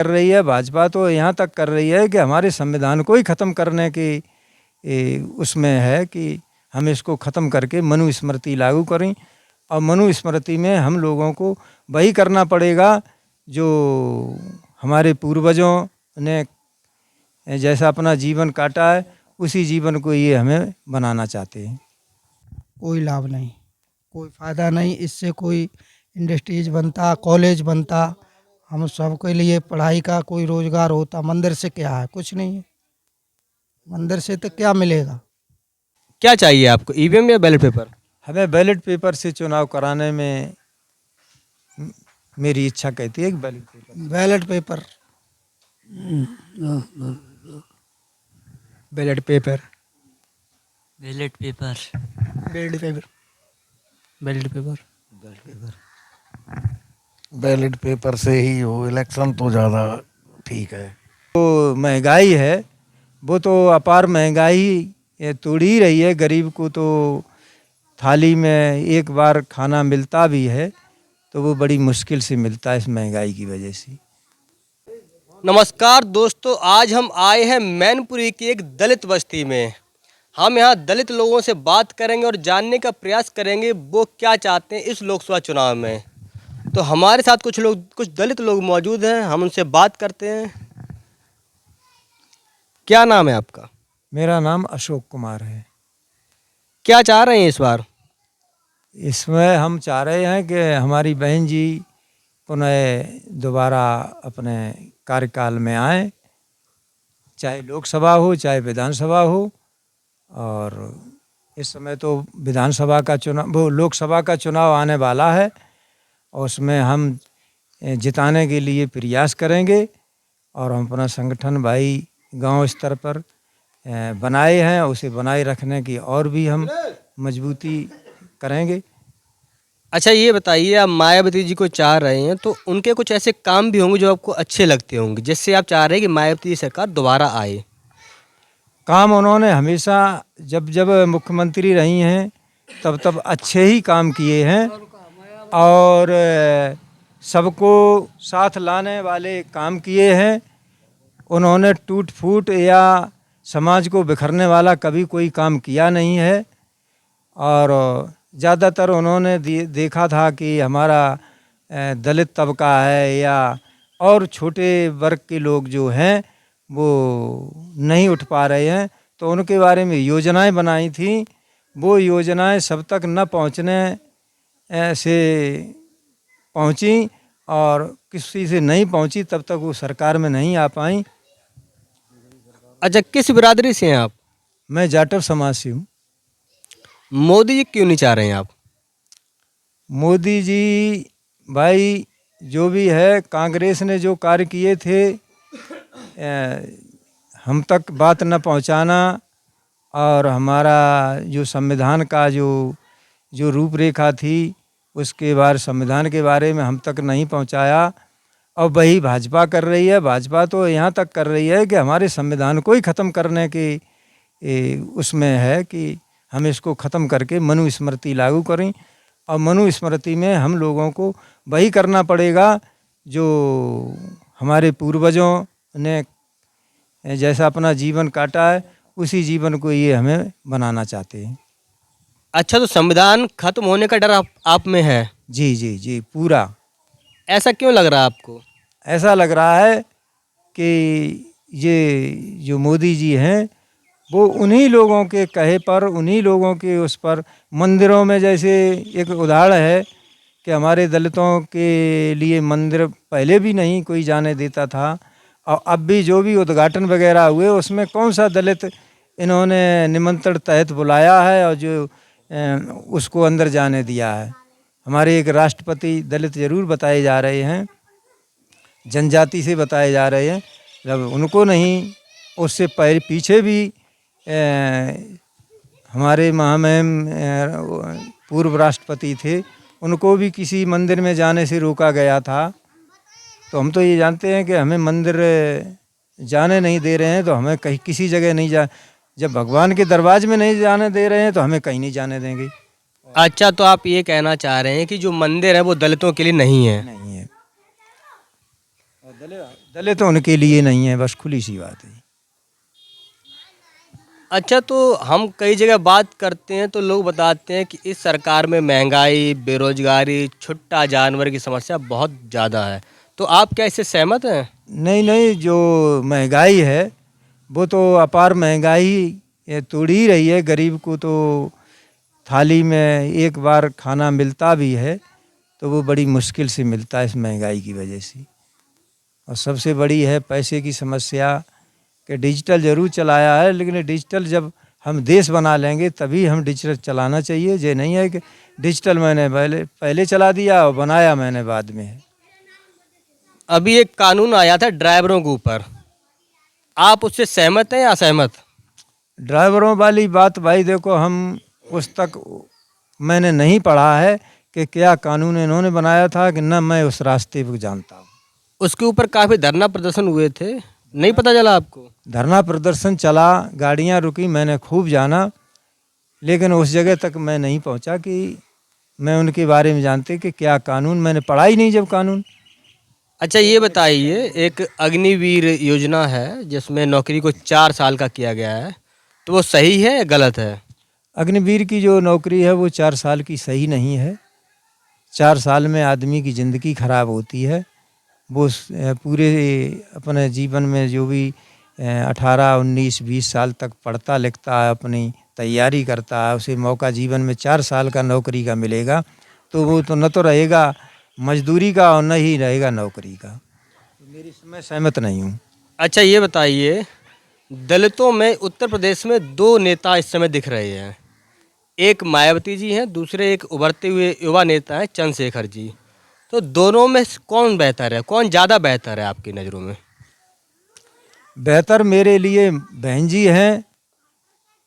कर रही है। भाजपा तो यहाँ तक कर रही है कि हमारे संविधान को ही ख़त्म करने की उसमें है कि हम इसको ख़त्म करके मनुस्मृति लागू करें, और मनुस्मृति में हम लोगों को वही करना पड़ेगा जो हमारे पूर्वजों ने जैसा अपना जीवन काटा है, उसी जीवन को ये हमें बनाना चाहते हैं। कोई लाभ नहीं, कोई फ़ायदा नहीं, इससे कोई इंडस्ट्रीज बनता, कॉलेज बनता, हम सबके लिए पढ़ाई का कोई रोजगार होता। मंदिर से क्या है? कुछ नहीं है। मंदिर से तो क्या मिलेगा? क्या चाहिए आपको, ईवीएम या बैलेट पेपर? हमें बैलेट पेपर से चुनाव कराने में मेरी इच्छा कहती है कि ballot paper. Ballot paper. Ballot paper. Ballot paper. Ballot paper. Ballot paper. Ballot paper से ही हो, इलेक्शन तो ज़्यादा ठीक है। तो महंगाई है, वो तो अपार महंगाई ये तोड़ ही रही है। गरीब को तो थाली में एक बार खाना मिलता भी है तो वो बड़ी मुश्किल से मिलता है इस महंगाई की वजह से। नमस्कार दोस्तों, आज हम आए हैं मैनपुरी की एक दलित बस्ती में। हम यहाँ दलित लोगों से बात करेंगे और जानने का प्रयास करेंगे वो क्या चाहते हैं इस लोकसभा चुनाव में। तो हमारे साथ कुछ दलित लोग मौजूद हैं, हम उनसे बात करते हैं। क्या नाम है आपका? मेरा नाम अशोक कुमार है। क्या चाह रहे हैं इस बार? इसमें हम चाह रहे हैं कि हमारी बहन जी पुनः दोबारा अपने कार्यकाल में आए, चाहे लोकसभा हो चाहे विधानसभा हो। और इस समय तो विधानसभा का चुनाव, वो लोकसभा का चुनाव आने वाला है और उसमें हम जिताने के लिए प्रयास करेंगे। और हम अपना संगठन भाई गांव स्तर पर बनाए हैं, उसे बनाए रखने की और भी हम मजबूती करेंगे। अच्छा ये बताइए, आप मायावती जी को चाह रहे हैं तो उनके कुछ ऐसे काम भी होंगे जो आपको अच्छे लगते होंगे, जिससे आप चाह रहे हैं कि मायावती जी सरकार दोबारा आए। काम उन्होंने हमेशा जब जब मुख्यमंत्री रही हैं तब तब अच्छे ही काम किए हैं और सबको साथ लाने वाले काम किए हैं। उन्होंने टूट फूट या समाज को बिखरने वाला कभी कोई काम किया नहीं है। और ज़्यादातर उन्होंने देखा था कि हमारा दलित तबका है या और छोटे वर्ग के लोग जो हैं वो नहीं उठ पा रहे हैं, तो उनके बारे में योजनाएं बनाई थी। वो योजनाएं सब तक न पहुंचने से पहुंची और किसी से नहीं पहुंची, तब तक वो सरकार में नहीं आ पाई। अच्छा, किस बिरादरी से हैं आप? मैं जाटव समाज से हूँ। मोदी जी क्यों नहीं चाह रहे हैं आप? मोदी जी भाई जो भी है, कांग्रेस ने जो कार्य किए थे हम तक बात न पहुंचाना और हमारा जो संविधान का जो रूपरेखा थी उसके बारे, संविधान के बारे में हम तक नहीं पहुंचाया। और वही भाजपा कर रही है। भाजपा तो यहाँ तक कर रही है कि हमारे संविधान को ही ख़त्म करने की उसमें है कि हम इसको ख़त्म करके मनुस्मृति लागू करें, और मनुस्मृति में हम लोगों को वही करना पड़ेगा जो हमारे पूर्वजों ने जैसा अपना जीवन काटा है, उसी जीवन को ये हमें बनाना चाहते हैं। अच्छा, तो संविधान खत्म होने का डर आप में है? जी जी जी, पूरा। ऐसा क्यों लग रहा है आपको? ऐसा लग रहा है कि ये जो मोदी जी हैं वो उन्हीं लोगों के कहे पर, उन्हीं लोगों के उस पर, मंदिरों में जैसे एक उदाहरण है कि हमारे दलितों के लिए मंदिर पहले भी नहीं कोई जाने देता था, और अब भी जो भी उद्घाटन वगैरह हुए उसमें कौन सा दलित इन्होंने निमंत्रण तहत बुलाया है और जो उसको अंदर जाने दिया है। हमारे एक राष्ट्रपति दलित ज़रूर बताए जा रहे हैं, जनजाति से बताए जा रहे हैं, जब उनको नहीं, उससे पीछे भी हमारे महामहिम पूर्व राष्ट्रपति थे, उनको भी किसी मंदिर में जाने से रोका गया था। तो हम तो ये जानते हैं कि हमें मंदिर जाने नहीं दे रहे हैं तो हमें कहीं किसी जगह नहीं जब भगवान के दरवाजे में नहीं जाने दे रहे हैं तो हमें कहीं नहीं जाने देंगे। अच्छा, तो आप ये कहना चाह रहे हैं कि जो मंदिर है वो दलितों के लिए नहीं है? नहीं है। दलित उनके लिए नहीं है, बस खुली सी बात है। अच्छा, तो हम कई जगह बात करते हैं तो लोग बताते हैं कि इस सरकार में महंगाई, बेरोजगारी, छुट्टा जानवर की समस्या बहुत ज़्यादा है। तो आप क्या इससे सहमत हैं? नहीं नहीं, जो महंगाई है वो तो अपार महंगाई ये तोड़ ही रही है। गरीब को तो थाली में एक बार खाना मिलता भी है तो वो बड़ी मुश्किल से मिलता है इस महंगाई की वजह से। और सबसे बड़ी है पैसे की समस्या कि डिजिटल ज़रूर चलाया है, लेकिन डिजिटल जब हम देश बना लेंगे तभी हम डिजिटल चलाना चाहिए। ये नहीं है कि डिजिटल मैंने पहले चला दिया और बनाया मैंने बाद में है। अभी एक कानून आया था ड्राइवरों के ऊपर, आप उससे सहमत हैं या असहमत? ड्राइवरों वाली बात भाई देखो, हम उस तक मैंने नहीं पढ़ा है कि क्या कानून इन्होंने बनाया था, कि न मैं उस रास्ते को जानता हूँ। उसके ऊपर काफ़ी धरना प्रदर्शन हुए थे, नहीं पता चला आपको? धरना प्रदर्शन चला, गाड़ियाँ रुकी, मैंने खूब जाना, लेकिन उस जगह तक मैं नहीं पहुँचा कि मैं उनके बारे में जानते कि क्या कानून, मैंने पढ़ा ही नहीं जब कानून। अच्छा, ये बताइए, एक अग्निवीर योजना है जिसमें नौकरी को 4 साल का किया गया है, तो वो सही है या गलत है? अग्निवीर की जो नौकरी है वो 4 साल की सही नहीं है। 4 साल में आदमी की ज़िंदगी खराब होती है। वो पूरे अपने जीवन में जो भी 18, 19, 20 साल तक पढ़ता लिखता है, अपनी तैयारी करता है, उसे मौका जीवन में 4 साल का नौकरी का मिलेगा तो वो तो न तो रहेगा मजदूरी का और न ही रहेगा नौकरी का। तो मेरी इसमें सहमत नहीं हूँ। अच्छा, ये बताइए, दलितों में उत्तर प्रदेश में 2 नेता इस समय दिख रहे हैं। एक मायावती जी हैं, दूसरे एक उभरते हुए युवा नेता हैं चंद्रशेखर जी। तो दोनों में कौन बेहतर है, कौन ज़्यादा बेहतर है आपकी नज़रों में? बेहतर मेरे लिए बहन जी हैं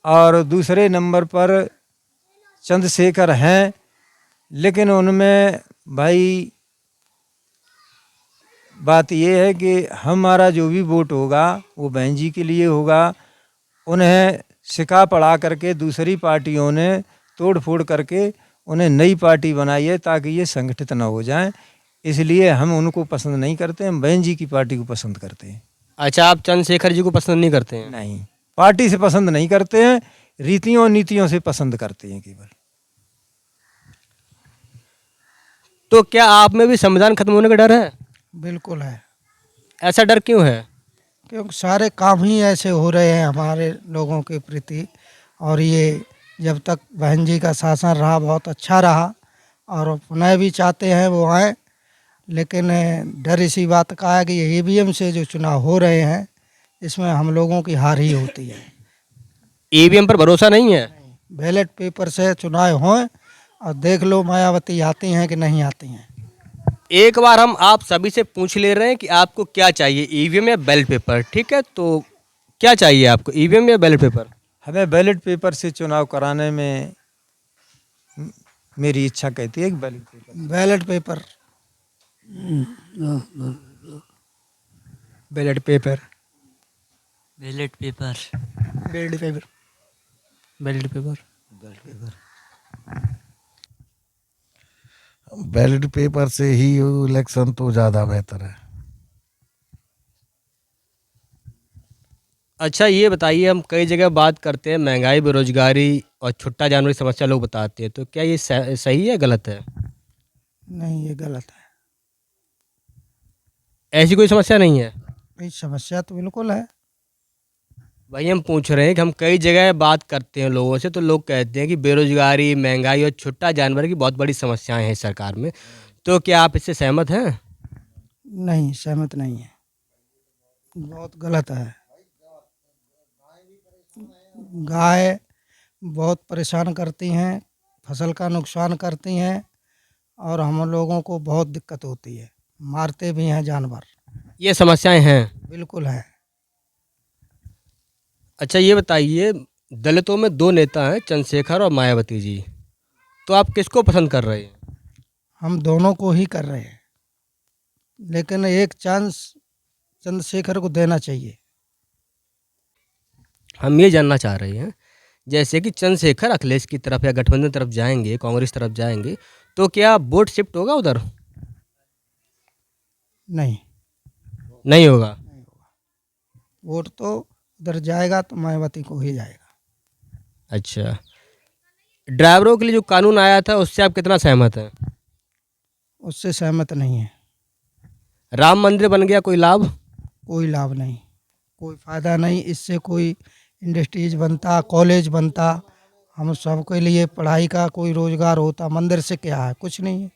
और दूसरे नंबर पर चंद्रशेखर हैं, लेकिन उनमें भाई बात ये है कि हमारा जो भी वोट होगा वो बहन जी के लिए होगा। उन्हें सिखा पढ़ा करके दूसरी पार्टियों ने तोड़ फोड़ करके उन्हें नई पार्टी बनाई है ताकि ये संगठित न हो जाएं, इसलिए हम उनको पसंद नहीं करते, हम बहन जी की पार्टी को पसंद करते हैं। अच्छा, आप चंद्रशेखर जी को पसंद नहीं करते हैं? नहीं, पार्टी से पसंद नहीं करते हैं, रीतियों नीतियों से पसंद करते हैं केवल। तो क्या आप में भी संविधान खत्म होने का डर है? बिल्कुल है, ऐसा डर क्यों है? क्योंकि सारे काम ही ऐसे हो रहे हैं हमारे लोगों के प्रति। और ये जब तक बहन जी का शासन रहा बहुत अच्छा रहा, और पुनः भी चाहते हैं वो आए, लेकिन डर इसी बात का है कि ये ईवीएम से जो चुनाव हो रहे हैं इसमें हम लोगों की हार ही होती है। ईवीएम पर भरोसा नहीं है? बैलेट पेपर से चुनाव हों और देख लो मायावती आती हैं कि नहीं आती हैं। एक बार हम आप सभी से पूछ ले रहे हैं कि आपको क्या चाहिए, ईवीएम या बैलेट पेपर? ठीक है, तो क्या चाहिए आपको, ईवीएम या बैलेट पेपर? हमें बैलेट पेपर से चुनाव कराने में मेरी इच्छा कहती है कि ballot paper. Ballot paper. Ballot paper. Ballot paper. Ballot paper. Ballot paper. Ballot paper से ही इलेक्शन तो ज़्यादा बेहतर है। अच्छा, ये बताइए, हम कई जगह बात करते हैं महंगाई, बेरोजगारी और छुट्टा जानवर की समस्या लोग बताते हैं, तो क्या ये सही है, गलत है? नहीं, ये गलत है। ऐसी कोई समस्या नहीं है? भाई समस्या तो बिल्कुल है। भाई हम पूछ रहे हैं कि हम कई जगह बात करते हैं लोगों से, तो लोग कहते हैं कि बेरोजगारी, महंगाई और छुट्टा जानवर की बहुत बड़ी समस्याएं हैं सरकार में। तो क्या आप इससे सहमत हैं? नहीं, सहमत नहीं है, बहुत गलत है। गाय बहुत परेशान करती हैं, फसल का नुकसान करती हैं, और हम लोगों को बहुत दिक्कत होती है, मारते भी हैं जानवर। ये समस्याएं हैं? बिल्कुल है। अच्छा, ये बताइए, दलितों में 2 नेता हैं चंद्रशेखर और मायावती जी, तो आप किसको पसंद कर रहे हैं? हम दोनों को ही कर रहे हैं, लेकिन एक चांस चंद्रशेखर को देना चाहिए। हम ये जानना चाह रहे हैं, जैसे कि चंद्रशेखर अखिलेश की तरफ या गठबंधन तरफ जाएंगे, कांग्रेस तरफ जाएंगे, तो क्या वोट शिफ्ट होगा उधर? नहीं। नहीं होगा। वोट तो उधर जाएगा तो मायावती को ही जाएगा। अच्छा, ड्राइवरों के लिए जो कानून आया था उससे आप कितना सहमत हैं? उससे सहमत नहीं है। राम मंदिर बन गया, कोई लाभ? कोई लाभ नहीं, कोई फ़ायदा नहीं। इससे कोई इंडस्ट्रीज बनता, कॉलेज बनता, हम सबके लिए पढ़ाई का कोई रोजगार होता। मंदिर से क्या है? कुछ नहीं है।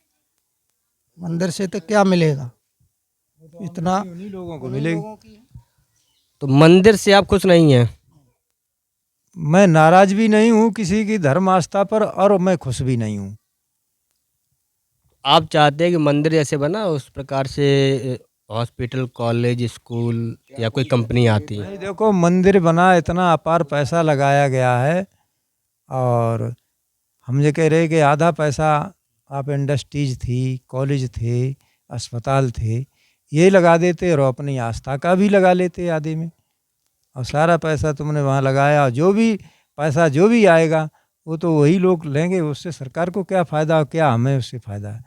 मंदिर से तो क्या मिलेगा? इतना उन्हीं लोगों को मिलेगी। तो मंदिर से आप खुश नहीं हैं? मैं नाराज भी नहीं हूँ किसी की धर्म आस्था पर, और मैं खुश भी नहीं हूँ। आप चाहते हैं कि मंदिर जैसे बना उस प्रकार से हॉस्पिटल, कॉलेज, स्कूल या कोई कंपनी आती? नहीं, देखो मंदिर बना, इतना अपार पैसा लगाया गया है, और हम ये कह रहे कि आधा पैसा आप इंडस्ट्रीज थी, कॉलेज थे, अस्पताल थे, ये लगा देते और अपनी आस्था का भी लगा लेते आधे में। और सारा पैसा तुमने वहाँ लगाया, और जो भी पैसा जो भी आएगा वो तो वही लोग लेंगे। उससे सरकार को क्या फ़ायदा और क्या हमें उससे फ़ायदा है?